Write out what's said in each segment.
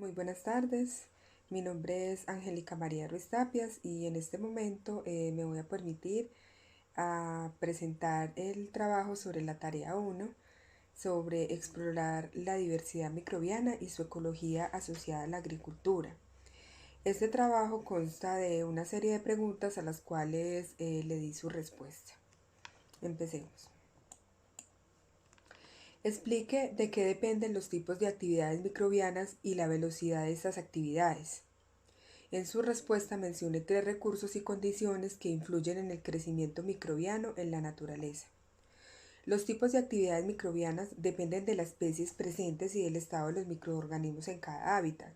Muy buenas tardes, mi nombre es Angélica María Ruiz Tapias y en este momento me voy a permitir presentar el trabajo sobre la tarea 1 sobre explorar la diversidad microbiana y su ecología asociada a la agricultura. Este trabajo consta de una serie de preguntas a las cuales le di su respuesta. Empecemos. Explique de qué dependen los tipos de actividades microbianas y la velocidad de estas actividades. En su respuesta mencione 3 recursos y condiciones que influyen en el crecimiento microbiano en la naturaleza. Los tipos de actividades microbianas dependen de las especies presentes y del estado de los microorganismos en cada hábitat.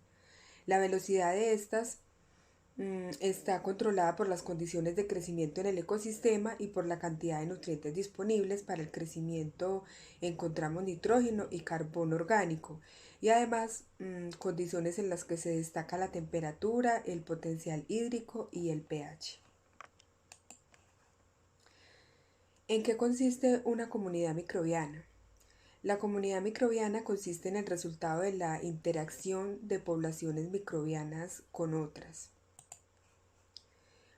La velocidad de estas está controlada por las condiciones de crecimiento en el ecosistema y por la cantidad de nutrientes disponibles. Para el crecimiento encontramos nitrógeno y carbono orgánico y además condiciones en las que se destaca la temperatura, el potencial hídrico y el pH. ¿En qué consiste una comunidad microbiana? La comunidad microbiana consiste en el resultado de la interacción de poblaciones microbianas con otras.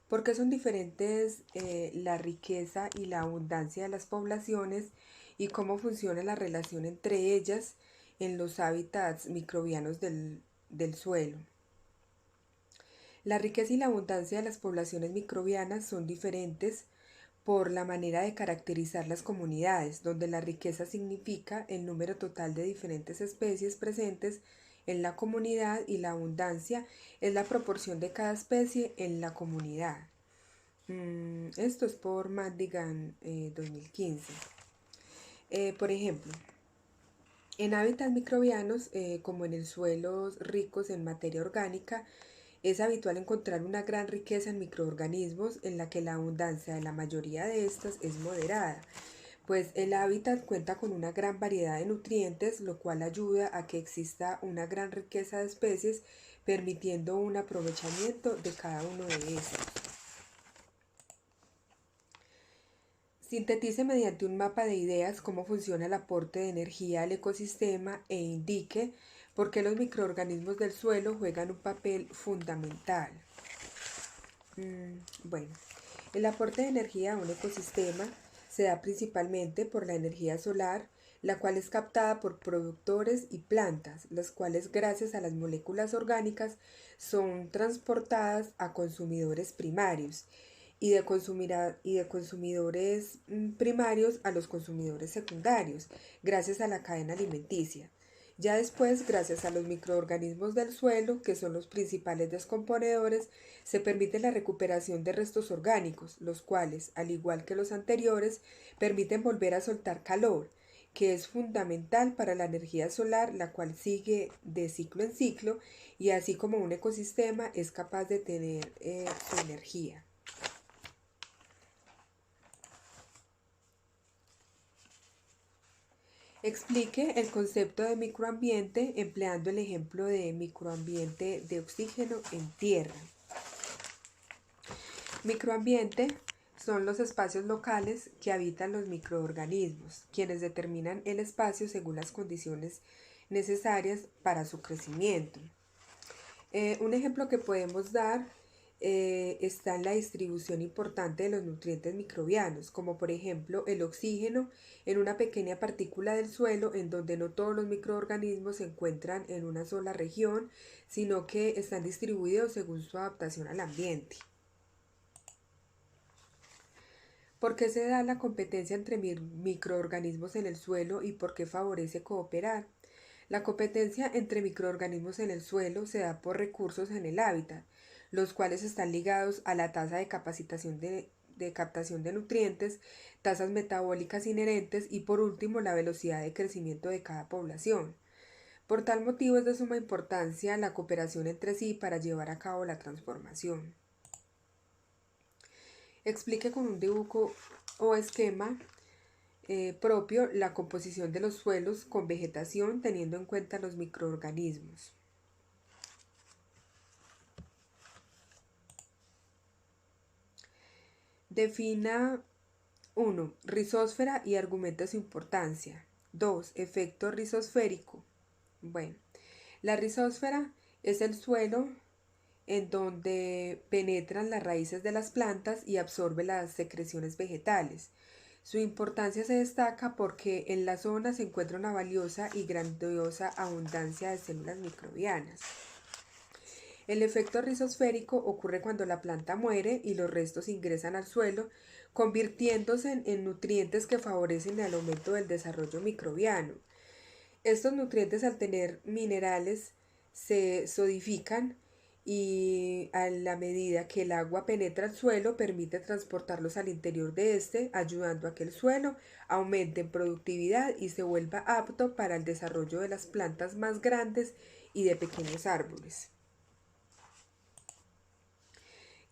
¿Por qué son diferentes la riqueza y la abundancia de las poblaciones y cómo funciona la relación entre ellas en los hábitats microbianos del suelo? La riqueza y la abundancia de las poblaciones microbianas son diferentes por la manera de caracterizar las comunidades, donde la riqueza significa el número total de diferentes especies presentes en la comunidad y la abundancia es la proporción de cada especie en la comunidad. Esto es por Madigan 2015. Por ejemplo, en hábitats microbianos, como en suelos ricos en materia orgánica, es habitual encontrar una gran riqueza en microorganismos en la que la abundancia de la mayoría de estas es moderada, pues el hábitat cuenta con una gran variedad de nutrientes, lo cual ayuda a que exista una gran riqueza de especies, permitiendo un aprovechamiento de cada uno de estos. Sintetice mediante un mapa de ideas cómo funciona el aporte de energía al ecosistema e indique por qué los microorganismos del suelo juegan un papel fundamental. Bueno, el aporte de energía a un ecosistema se da principalmente por la energía solar, la cual es captada por productores y plantas, las cuales gracias a las moléculas orgánicas son transportadas a consumidores primarios y de consumidores primarios a los consumidores secundarios, gracias a la cadena alimenticia. Ya después, gracias a los microorganismos del suelo, que son los principales descomponedores, se permite la recuperación de restos orgánicos, los cuales, al igual que los anteriores, permiten volver a soltar calor, que es fundamental para la energía solar, la cual sigue de ciclo en ciclo, y así como un ecosistema es capaz de tener su energía. Explique el concepto de microambiente empleando el ejemplo de microambiente de oxígeno en tierra. Microambiente son los espacios locales que habitan los microorganismos, quienes determinan el espacio según las condiciones necesarias para su crecimiento. Un ejemplo que podemos dar está en la distribución importante de los nutrientes microbianos, como por ejemplo el oxígeno en una pequeña partícula del suelo en donde no todos los microorganismos se encuentran en una sola región, sino que están distribuidos según su adaptación al ambiente. ¿Por qué se da la competencia entre microorganismos en el suelo y por qué favorece cooperar? La competencia entre microorganismos en el suelo se da por recursos en el hábitat, los cuales están ligados a la tasa de captación de nutrientes, tasas metabólicas inherentes y por último la velocidad de crecimiento de cada población. Por tal motivo es de suma importancia la cooperación entre sí para llevar a cabo la transformación. Explique con un dibujo o esquema propio la composición de los suelos con vegetación teniendo en cuenta los microorganismos. Defina 1. Rizósfera y argumenta su importancia. 2. Efecto rizosférico. Bueno, la rizósfera Es el suelo en donde penetran las raíces de las plantas y absorbe las secreciones vegetales. Su importancia se destaca porque en la zona se encuentra una valiosa y grandiosa abundancia de células microbianas. El efecto rizosférico ocurre cuando la planta muere y los restos ingresan al suelo, convirtiéndose en nutrientes que favorecen el aumento del desarrollo microbiano. Estos nutrientes, al tener minerales, se solidifican y a la medida que el agua penetra el suelo permite transportarlos al interior de este, ayudando a que el suelo aumente en productividad y se vuelva apto para el desarrollo de las plantas más grandes y de pequeños árboles.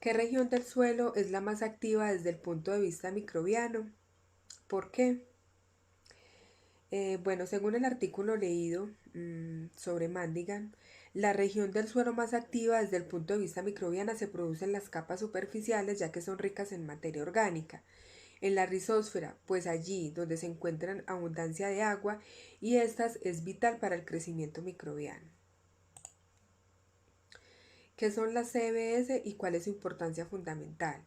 ¿Qué región del suelo es la más activa desde el punto de vista microbiano? ¿Por qué? Bueno, según el artículo leído sobre Mandigan, la región del suelo más activa desde el punto de vista microbiano se produce en las capas superficiales, ya que son ricas en materia orgánica, en la rizósfera, pues allí donde se encuentra abundancia de agua y estas es vital para el crecimiento microbiano. ¿Qué son las CBS y cuál es su importancia fundamental?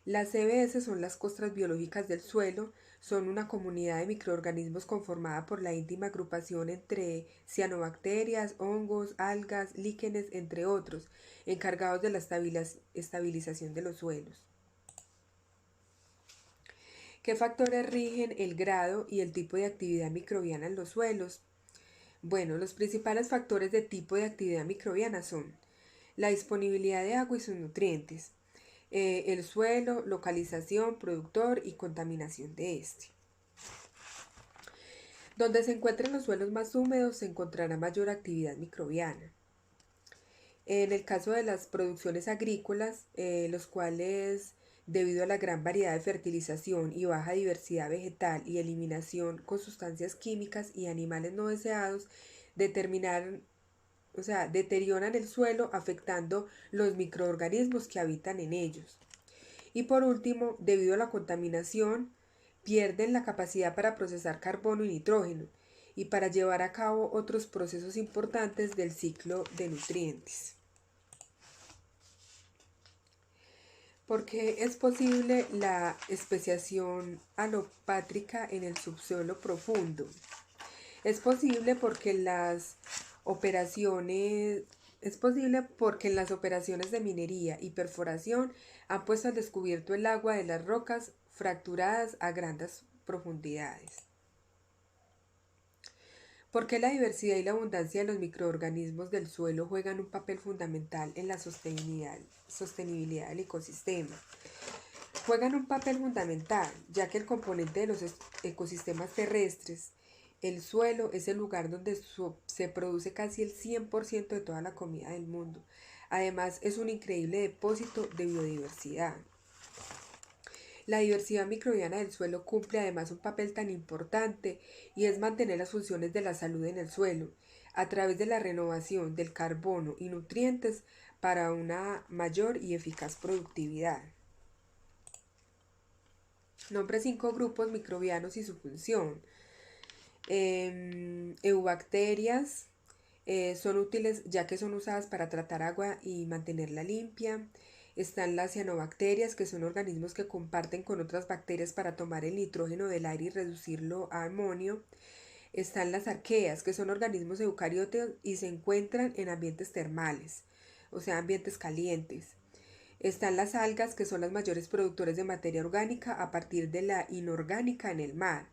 Las CBS son las costras biológicas del suelo, son una comunidad de microorganismos conformada por la íntima agrupación entre cianobacterias, hongos, algas, líquenes, entre otros, encargados de la estabilización de los suelos. ¿Qué factores rigen el grado y el tipo de actividad microbiana en los suelos? Bueno, los principales factores de tipo de actividad microbiana son la disponibilidad de agua y sus nutrientes, el suelo, localización, productor y contaminación de este. Donde se encuentren los suelos más húmedos se encontrará mayor actividad microbiana. En el caso de las producciones agrícolas, los cuales, debido a la gran variedad de fertilización y baja diversidad vegetal y eliminación con sustancias químicas y animales no deseados, deterioran el suelo afectando los microorganismos que habitan en ellos. Y por último, debido a la contaminación, pierden la capacidad para procesar carbono y nitrógeno y para llevar a cabo otros procesos importantes del ciclo de nutrientes. ¿Por qué es posible la especiación alopátrica en el subsuelo profundo? Es posible porque en las operaciones de minería y perforación han puesto al descubierto el agua de las rocas fracturadas a grandes profundidades. ¿Por qué la diversidad y la abundancia de los microorganismos del suelo juegan un papel fundamental en la sostenibilidad del ecosistema? Juegan un papel fundamental, ya que el componente de los ecosistemas terrestres, el suelo, es el lugar donde se produce casi el 100% de toda la comida del mundo. Además, es un increíble depósito de biodiversidad. La diversidad microbiana del suelo cumple además un papel tan importante y es mantener las funciones de la salud en el suelo a través de la renovación del carbono y nutrientes para una mayor y eficaz productividad. Nombre 5 grupos microbianos y su función. Eubacterias son útiles ya que son usadas para tratar agua y mantenerla limpia. Están las cianobacterias, que son organismos que comparten con otras bacterias para tomar el nitrógeno del aire y reducirlo a amonio. Están las arqueas, que son organismos eucariotas y se encuentran en ambientes termales, o sea, ambientes calientes. Están las algas, que son las mayores productores de materia orgánica a partir de la inorgánica en el mar.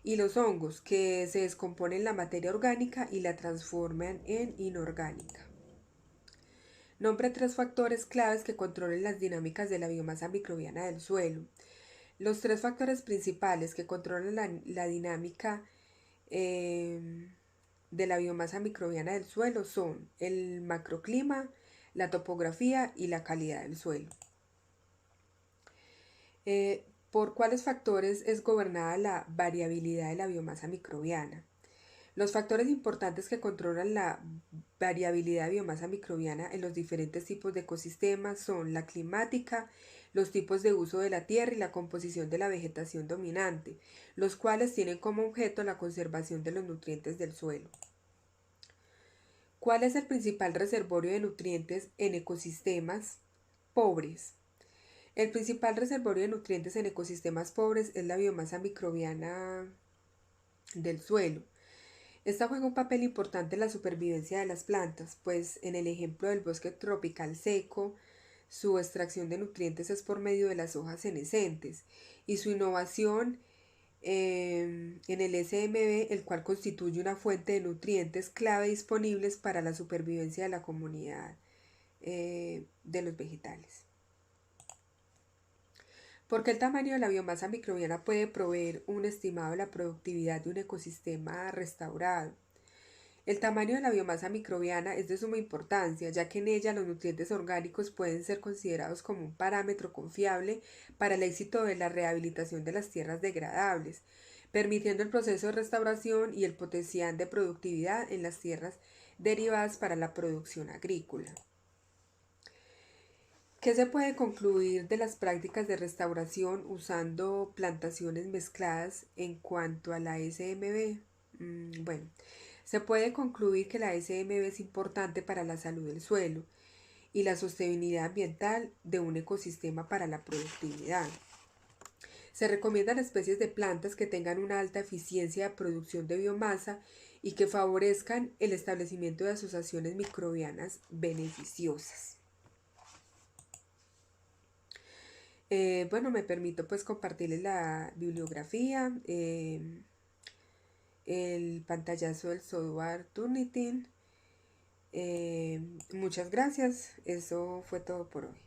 Y los hongos, que se descomponen la materia orgánica y la transforman en inorgánica. Nombre 3 factores claves que controlan las dinámicas de la biomasa microbiana del suelo. Los 3 factores principales que controlan la dinámica de la biomasa microbiana del suelo son el macroclima, la topografía y la calidad del suelo. ¿Por cuáles factores es gobernada la variabilidad de la biomasa microbiana? Los factores importantes que controlan la variabilidad de biomasa microbiana en los diferentes tipos de ecosistemas son la climática, los tipos de uso de la tierra y la composición de la vegetación dominante, los cuales tienen como objeto la conservación de los nutrientes del suelo. ¿Cuál es el principal reservorio de nutrientes en ecosistemas pobres? El principal reservorio de nutrientes en ecosistemas pobres es la biomasa microbiana del suelo. Esta juega un papel importante en la supervivencia de las plantas, pues en el ejemplo del bosque tropical seco, su extracción de nutrientes es por medio de las hojas senescentes y su innovación en el SMB, el cual constituye una fuente de nutrientes clave disponibles para la supervivencia de la comunidad de los vegetales. Porque el tamaño de la biomasa microbiana puede proveer un estimado de la productividad de un ecosistema restaurado. El tamaño de la biomasa microbiana es de suma importancia, ya que en ella los nutrientes orgánicos pueden ser considerados como un parámetro confiable para el éxito de la rehabilitación de las tierras degradables, permitiendo el proceso de restauración y el potencial de productividad en las tierras derivadas para la producción agrícola. ¿Qué se puede concluir de las prácticas de restauración usando plantaciones mezcladas en cuanto a la SMB? Bueno, se puede concluir que la SMB es importante para la salud del suelo y la sostenibilidad ambiental de un ecosistema para la productividad. Se recomiendan especies de plantas que tengan una alta eficiencia de producción de biomasa y que favorezcan el establecimiento de asociaciones microbianas beneficiosas. Bueno, me permito pues compartirles la bibliografía, el pantallazo del software Turnitin. Muchas gracias, eso fue todo por hoy.